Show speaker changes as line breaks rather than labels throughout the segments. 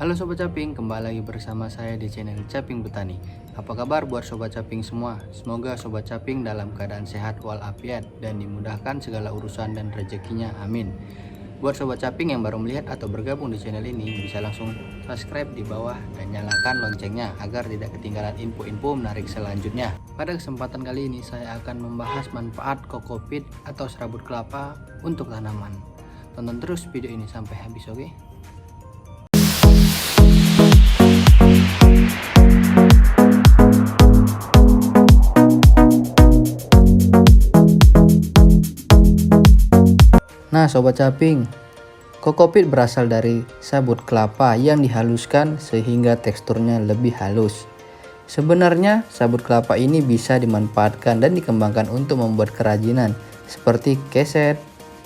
Halo Sobat Caping, kembali lagi bersama saya di channel Caping Petani. Apa kabar buat Sobat Caping semua? Semoga Sobat Caping dalam keadaan sehat walafiat dan dimudahkan segala urusan dan rezekinya, amin. Buat Sobat Caping yang baru melihat atau bergabung di channel ini, bisa langsung subscribe di bawah dan nyalakan loncengnya agar tidak ketinggalan info-info menarik selanjutnya. Pada kesempatan kali ini saya akan membahas manfaat kokopit atau serabut kelapa untuk tanaman. Tonton terus video ini sampai habis, oke? Nah Sobat Caping, kokopit berasal dari sabut kelapa yang dihaluskan sehingga teksturnya lebih halus. Sebenarnya sabut kelapa ini bisa dimanfaatkan dan dikembangkan untuk membuat kerajinan seperti keset,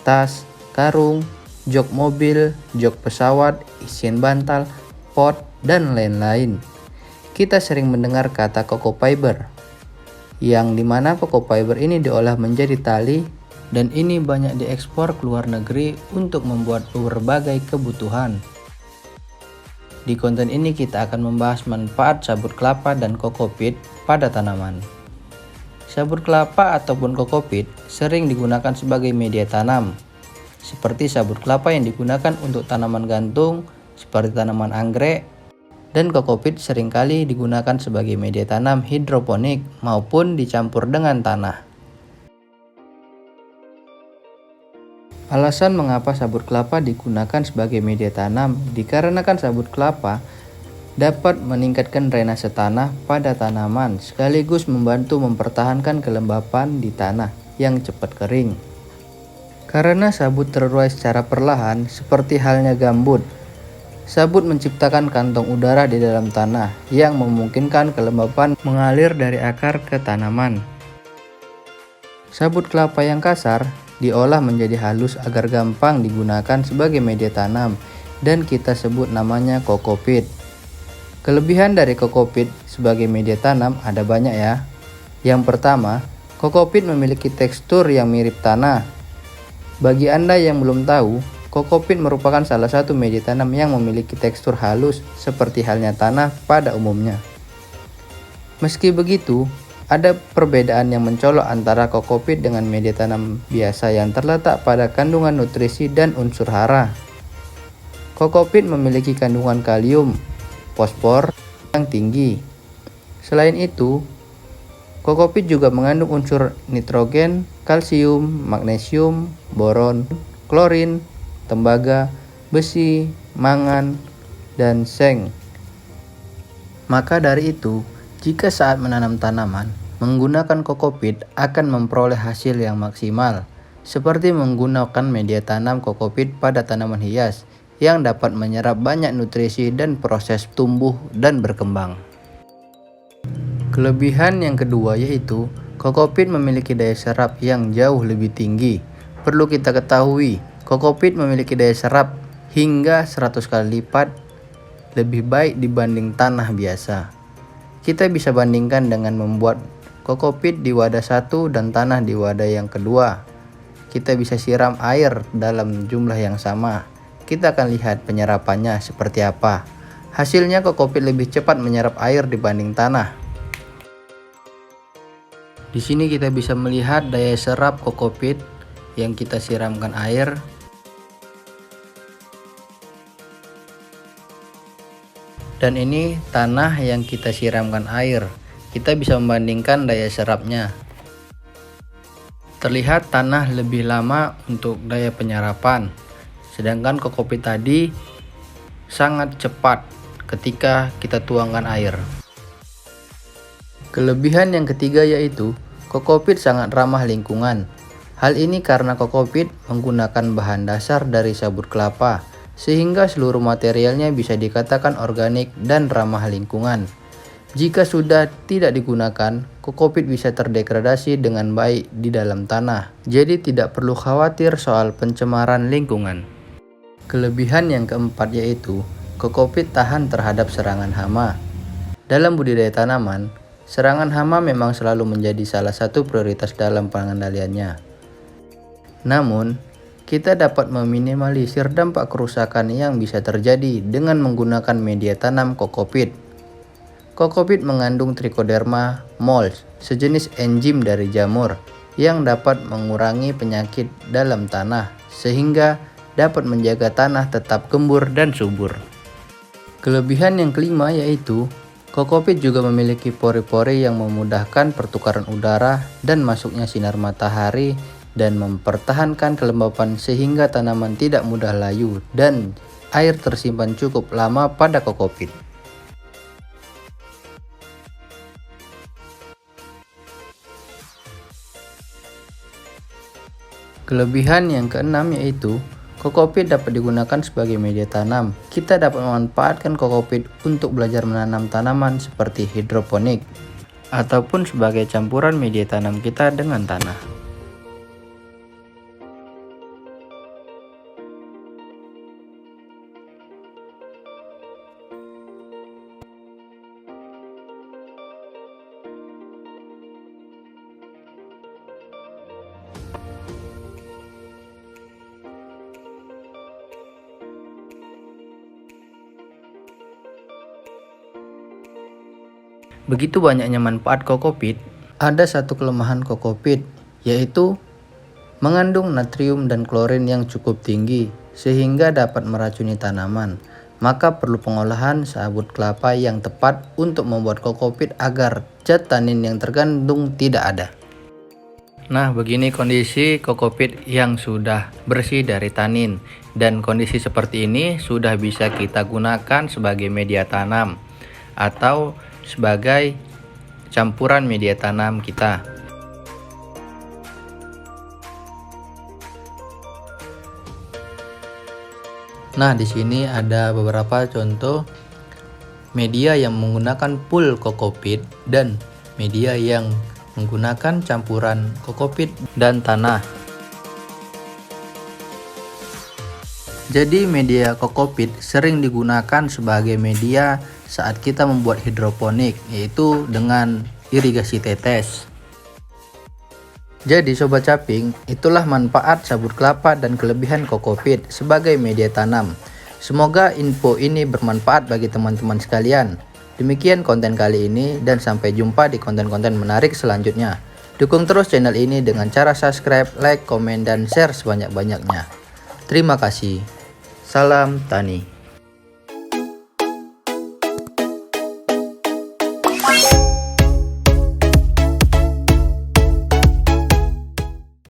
tas, karung, jok mobil, jok pesawat, isian bantal, pot, dan lain-lain. Kita sering mendengar kata coco fiber, yang dimana coco fiber ini diolah menjadi tali dan ini banyak diekspor ke luar negeri untuk membuat berbagai kebutuhan. Di konten ini kita akan membahas manfaat sabut kelapa dan kokopit pada tanaman. Sabut kelapa ataupun kokopit sering digunakan sebagai media tanam, seperti sabut kelapa yang digunakan untuk tanaman gantung seperti tanaman anggrek, dan kokopit seringkali digunakan sebagai media tanam hidroponik maupun dicampur dengan tanah. Alasan mengapa sabut kelapa digunakan sebagai media tanam dikarenakan sabut kelapa dapat meningkatkan drainase tanah pada tanaman sekaligus membantu mempertahankan kelembapan di tanah yang cepat kering. Karena sabut terurai secara perlahan seperti halnya gambut, sabut menciptakan kantong udara di dalam tanah yang memungkinkan kelembapan mengalir dari akar ke tanaman. Sabut kelapa yang kasar diolah menjadi halus agar gampang digunakan sebagai media tanam dan kita sebut namanya kokopit. Kelebihan dari kokopit sebagai media tanam ada banyak ya. Yang pertama, kokopit memiliki tekstur yang mirip tanah. Bagi Anda yang belum tahu, kokopit merupakan salah satu media tanam yang memiliki tekstur halus seperti halnya tanah pada umumnya. Meski begitu, ada perbedaan yang mencolok antara kokopit dengan media tanam biasa yang terletak pada kandungan nutrisi dan unsur hara. Kokopit memiliki kandungan kalium, fosfor yang tinggi. Selain itu, kokopit juga mengandung unsur nitrogen, kalsium, magnesium, boron, klorin, tembaga, besi, mangan, dan seng. Maka dari itu, jika saat menanam tanaman, menggunakan kokopit akan memperoleh hasil yang maksimal, seperti menggunakan media tanam kokopit pada tanaman hias yang dapat menyerap banyak nutrisi dan proses tumbuh dan berkembang. Kelebihan yang kedua yaitu kokopit memiliki daya serap yang jauh lebih tinggi. Perlu kita ketahui, kokopit memiliki daya serap hingga 100 kali lipat lebih baik dibanding tanah biasa. Kita bisa bandingkan dengan membuat kokopit di wadah satu dan tanah di wadah yang kedua. Kita bisa siram air dalam jumlah yang sama. Kita akan lihat penyerapannya seperti apa. Hasilnya kokopit lebih cepat menyerap air dibanding tanah. Di sini kita bisa melihat daya serap kokopit yang kita siramkan air. Dan ini tanah yang kita siramkan air. Kita bisa membandingkan daya serapnya. Terlihat tanah lebih lama untuk daya penyerapan, sedangkan kokopit tadi sangat cepat ketika kita tuangkan air. Kelebihan yang ketiga yaitu kokopit sangat ramah lingkungan. Hal ini karena kokopit menggunakan bahan dasar dari sabut kelapa, sehingga seluruh materialnya bisa dikatakan organik dan ramah lingkungan. Jika sudah tidak digunakan, kokopit bisa terdegradasi dengan baik di dalam tanah, jadi tidak perlu khawatir soal pencemaran lingkungan. Kelebihan yang keempat yaitu kokopit tahan terhadap serangan hama. Dalam budidaya tanaman, serangan hama memang selalu menjadi salah satu prioritas dalam pengendaliannya. Namun, kita dapat meminimalisir dampak kerusakan yang bisa terjadi dengan menggunakan media tanam kokopit. Kokopit mengandung Trichoderma mollis, sejenis enzim dari jamur yang dapat mengurangi penyakit dalam tanah sehingga dapat menjaga tanah tetap gembur dan subur. Kelebihan yang kelima yaitu kokopit juga memiliki pori-pori yang memudahkan pertukaran udara dan masuknya sinar matahari dan mempertahankan kelembapan sehingga tanaman tidak mudah layu dan air tersimpan cukup lama pada kokopit. Kelebihan yang keenam yaitu kokopit dapat digunakan sebagai media tanam. Kita dapat memanfaatkan kokopit untuk belajar menanam tanaman seperti hidroponik ataupun sebagai campuran media tanam kita dengan tanah. Begitu banyaknya manfaat kokopit, ada satu kelemahan kokopit, yaitu mengandung natrium dan klorin yang cukup tinggi sehingga dapat meracuni tanaman. Maka perlu pengolahan sabut kelapa yang tepat untuk membuat kokopit agar zat tanin yang terkandung tidak ada. Nah, begini kondisi kokopit yang sudah bersih dari tanin, dan kondisi seperti ini sudah bisa kita gunakan sebagai media tanam atau sebagai campuran media tanam kita. Nah, di sini ada beberapa contoh media yang menggunakan full kokopit dan media yang menggunakan campuran kokopit dan tanah. Jadi media kokopit sering digunakan sebagai media saat kita membuat hidroponik, yaitu dengan irigasi tetes. Jadi Sobat Caping, itulah manfaat sabut kelapa dan kelebihan kokopit sebagai media tanam. Semoga info ini bermanfaat bagi teman-teman sekalian. Demikian konten kali ini dan sampai jumpa di konten-konten menarik selanjutnya. Dukung terus channel ini dengan cara subscribe, like, komen, dan share sebanyak-banyaknya. Terima kasih. Salam Tani.